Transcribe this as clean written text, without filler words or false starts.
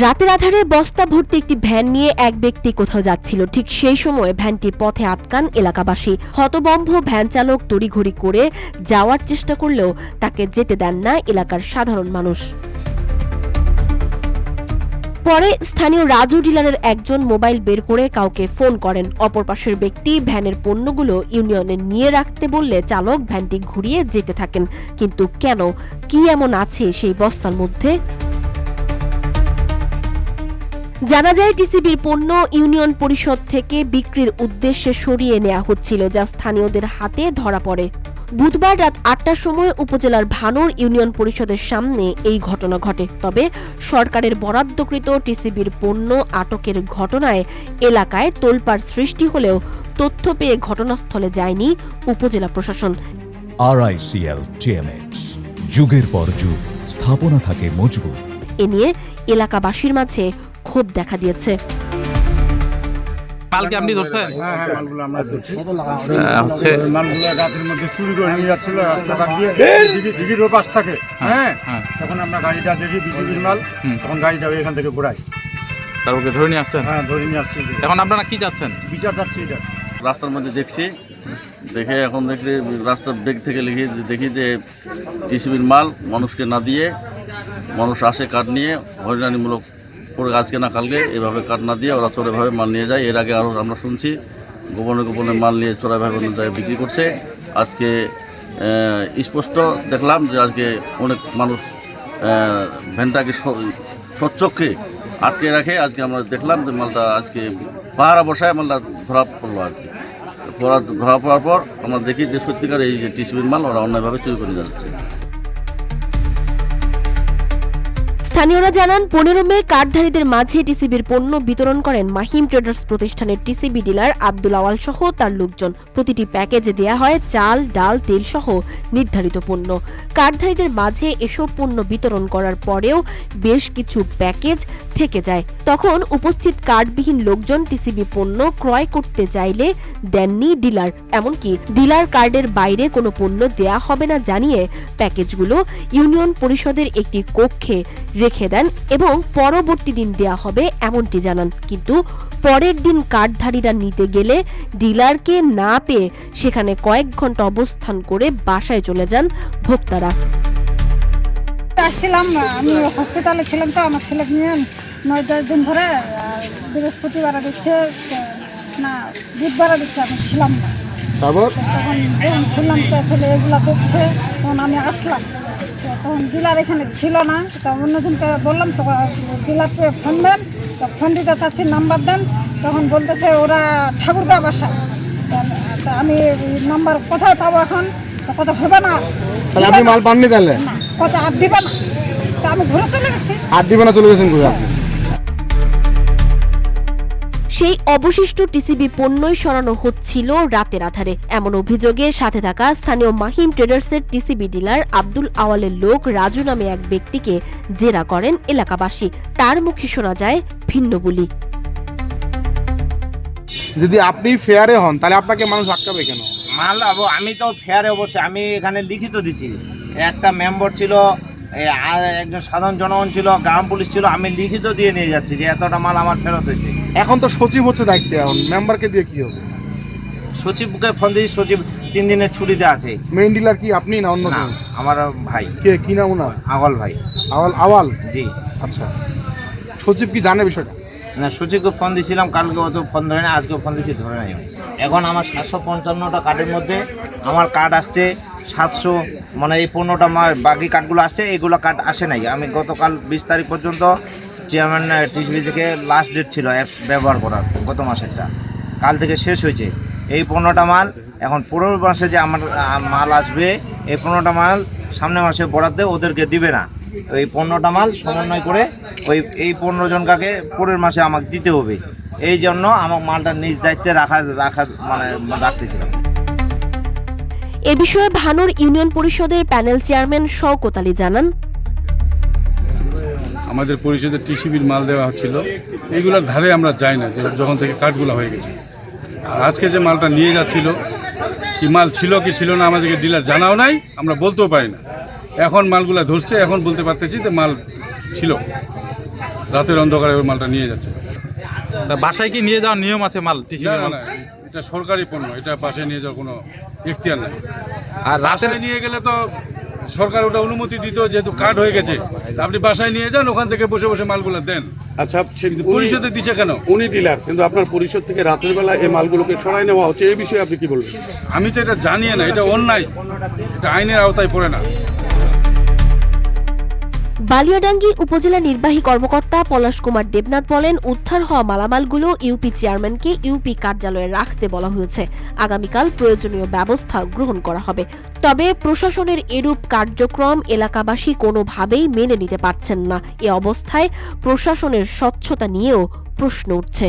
রাতের আধারে বস্তা ভর্তি একটি ভ্যান নিয়ে এক ব্যক্তি কোথাও যাচ্ছিল। ঠিক সেই সময় ভ্যানটি পথে আটকান এলাকাবাসী। হতবম্ব ভ্যান চালক তড়িঘড়ি করে যাওয়ার চেষ্টা করলেও তাকে যেতে দেন না এলাকার সাধারণ মানুষ। পরে স্থানীয় রাজু ডিলারের একজন মোবাইল বের করে কাউকে ফোন করেন। অপর পাশের ব্যক্তি ভ্যানের পণ্যগুলো ইউনিয়নে নিয়ে রাখতে বললে চালক ভ্যানটি ঘুরিয়ে যেতে থাকেন। কিন্তু কেন, কি এমন আছে সেই বস্তার মধ্যে? জানা যায়, টিসিবির পণ্য ইউনিয়ন পরিষদ থেকে বিক্রির উদ্দেশ্যে সরিয়ে নেওয়া হচ্ছিল, যা স্থানীয়দের হাতে ধরা পড়ে। বুধবার রাত ৮টার সময় উপজেলার ভানুর ইউনিয়ন পরিষদের সামনে এই ঘটনা ঘটে। তবে সরকারের বরাদ্দকৃত টিসিবির পণ্য আটকের ঘটনায় এলাকায় তোলপাড় সৃষ্টি হলেও তথ্য পেয়ে ঘটনাস্থলে যায়নি উপজেলা প্রশাসন। RICL TMX, যুগের পর যুগ স্থাপনা থাকে মজবুত। এ নিয়ে এলাকাবাসীর মাঝে ক্ষোভ দেখা দিয়েছে। মাল কি আপনি ধরছেন? হ্যাঁ, মালগুলো আমরা ধরছি। হচ্ছে মালগুলো রাতের মধ্যে চুরি করে নিয়ে যাচ্ছিল রাস্তাটা দিয়ে, দিঘির ওপাশ থাকে। হ্যাঁ, তখন আমরা গাড়িটা দেখি বিজিবির মাল, তখন গাড়িটা এখান থেকে ঘোরাই। তারপরে ধরে নিয়ে আসছেন? হ্যাঁ, ধরে নিয়ে আসছি। এখন আপনারা কি যাচ্ছেন? বিচার যাচ্ছি। এটা রাস্তার মধ্যে দেখছি, দেখে এখন দেখলে রাস্তার বেগ থেকে দেখি যে টিসিবির মাল মানুষকে না দিয়ে মানুষ আসে কাঠ নিয়ে হয়রানিমূলক করে, আজকে না কালকে এভাবে কাঠ না দিয়ে ওরা চোরাইভাবে মাল নিয়ে যায়। এর আগে আরও আমরা শুনছি গোপনে মাল নিয়ে চোরাইভাবে বিক্রি করছে। আজকে স্পষ্ট দেখলাম যে আজকে অনেক মানুষ ভ্যানটাকে স্বচ্ছকে আটকে রাখে। আজকে আমরা দেখলাম যে মালটা আজকে পাহারা বসায় মালটা ধরা পড়লো। আর কি ধরা পড়ার পর আমরা দেখি যে সত্যিকার এই যে টিসিবির মাল ওরা অন্যায়ভাবে চুরি করে যাচ্ছে। স্থানীয়রা জানান, 15 মে কার্ডধারীদের মাঝে টিসিবির পণ্য বিতরণ করেন মাহিম ট্রেডার্স প্রতিষ্ঠানের টিসিবি ডিলার আব্দুল আওয়াল সহ তার লোকজন। প্রতিটি প্যাকেজে দেয়া হয় চাল, ডাল, তেল সহ নির্ধারিত পণ্য। কার্ডধারীদের মাঝে এসব পণ্য বিতরণ করার পরেও বেশ কিছু প্যাকেজ থেকে যায়। তখন উপস্থিত কার্ডবিহীন লোকজন টিসিবি পণ্য ক্রয় করতে চাইলে দেননি ডিলার। এমনকি ডিলার কার্ডের বাইরে কোনো পণ্য দেয়া হবে না জানিয়ে প্যাকেজগুলো ইউনিয়ন পরিষদের একটি কক্ষে রেখে দেন এবং পরবর্তী দিন দেয়া হবে এমনটি জানান। কিন্তু পরের দিন কার্ডধারীরা নিতে গেলে ডিলারকে না পেয়ে সেখানে কয়েক ঘন্টা অবস্থান করে বাসায় চলে যান ভোক্তারা। আসছিলাম, আমি হসপিটালে ছিলাম, তো আমার ছেলে নিয়ে 9-10 দিন ধরে বৃহস্পতিবার দিচ্ছে না বুধবার দিচ্ছে, আমি ছিলাম না। তারপর তখন শুনলাম তো এখানে এগুলো দিচ্ছে, তখন আমি আসলাম। তখন ডিলার এখানে ছিল না, তো অন্যজনকে বললাম, তো ডিলারকে ফোন দেন, তো ফোন দিতে চাচ্ছি, নাম্বার দেন। তখন বলতেছে ওরা ঠাকুরগাঁও বাসা। তা আমি নাম্বার কোথায় পাবো এখন? তো কথা হবে না, তাহলে আপনি মাল পাননি? তাহলে না, কথা আর দিবে না। তা আমি ঘুরে চলে গেছি। আর দিবে না, চলে গেছেন ঘুরে? সেই অবশিষ্ট টিসিবি পণ্যই সরানো হচ্ছিল রাতের আধারে। এমন অভিযোগে সাথে থাকা স্থানীয় মাহিম ট্রেডার্সের টিসিবি ডিলার আব্দুল আওয়ালের লোক রাজু নামে এক ব্যক্তিকে জেরা করেন এলাকাবাসী। তার মুখে শোনা যায় ভিন্ন বলি। যদি আপনি ফেয়ারে হন তাহলে আপনাকে মানুষ আটকাবে কেন? মাল আমি তো ফেয়ারে, অবশ্যই আমি এখানে লিখিত দিছি। একটা মেম্বার ছিল, আর একজন সাধারণ জনগণ ছিল, গ্রাম পুলিশ ছিল, আমি লিখিত দিয়ে নিয়ে যাচ্ছি যে এতটা মাল আমার ফেরত হয়েছে। এখন তো সচিব হচ্ছে দায়িত্বে, এখন মেম্বারকে দিয়ে কি হবে? সচিবকে ফোন দিয়েছি, সচিব 3 দিনের ছুটিতে আছে। মেইন ডিলার কি আপনি না অন্য না, কেউ? আমার ভাই। কে, কি নাম ওনার? আগল ভাই। আওয়াল? জি। আচ্ছা, সচিব কি জানে বিষয়টা? না, সচিবকে ফোন দিয়েছিলাম, কালকে অত ফোন ধরে না, আজকেও ফোন দিয়েছি, ধরে নাই। এখন আমার 755টা কার্ডের মধ্যে আমার কার্ড আসছে 700, মানে এই 15টা বাকি কার্ডগুলো আসছে, এইগুলো কার্ড আসে নাই। আমি গতকাল 20 তারিখ পর্যন্ত চেয়ারম্যান টিসিবি থেকে লাস্ট ডেট ছিল ব্যবহার করার, গত মাসেরটা। কাল থেকে শেষ হয়েছে এই 15টা মাল। এখন পরের মাসে যে আমার মাল আসবে, এই 15টা মাল সামনের মাসে বরাদ্দে ওদেরকে দিবে না। এই 15টা মাল সমন্বয় করে এই 15 জনকাকে পরের মাসে আমাকে দিতে হবে। এই জন্য আমার মালটা নিজ দায়িত্বে রাখতেছিলাম। এ বিষয়ে ভানুর ইউনিয়ন পরিষদের প্যানেল চেয়ারম্যান শওকত আলী জানান, আমাদের পরিষদের টিসিবির মাল দেওয়া হচ্ছিল, এইগুলোর ধারে আমরা যাই না যখন থেকে কার্ডগুলো হয়ে গেছে। আর আজকে যে মালটা নিয়ে যাচ্ছিল, কি মাল ছিল কি ছিল না আমাদেরকে ডিলার জানাও নাই, আমরা বলতেও পারি না। এখন মালগুলা ধরছে, এখন বলতে পারতেছি যে মাল ছিল। রাতের অন্ধকারে ওই মালটা নিয়ে যাচ্ছে। তা বাসায় কি নিয়ে যাওয়ার নিয়ম আছে মাল না টিসিবির না মাল? না, এটা সরকারি পণ্য, এটা পাশে নিয়ে যাওয়ার কোনো এখতিয়ার নাই। আর রাতের বাসায় নিয়ে গেলে তো সরকার ওটা অনুমতি দিত, যেহেতু কার্ড হয়ে গেছে। তা আপনি বাসায় নিয়ে যান, ওখান থেকে বসে বসে মালগুলো দেন। আচ্ছা, পরিশোধে দিছে কেন? উনি ডিলার, কিন্তু আপনার পরিষদ থেকে রাতের বেলা এই মালগুলোকে সরাই নেওয়া হচ্ছে, এই বিষয়ে আপনি কি বলবেন? আমি তো এটা জানি না, এটা অন্যায়, এটা আইনের আওতায় পড়ে না। বালিয়াডাঙ্গি উপজেলা নির্বাহী কর্মকর্তা পলাশ কুমার দেবনাথ বলেন, উদ্ধার হওয়া মালামালগুলো ইউপি চেয়ারম্যানকে ইউপি কার্যালয়ে রাখতে বলা হয়েছে। আগামীকাল প্রয়োজনীয় ব্যবস্থা গ্রহণ করা হবে। তবে প্রশাসনের এরূপ কার্যক্রম এলাকাবাসী কোনোভাবেই মেনে নিতে পারছেন না। এ অবস্থায় প্রশাসনের স্বচ্ছতা নিয়েও প্রশ্ন উঠছে।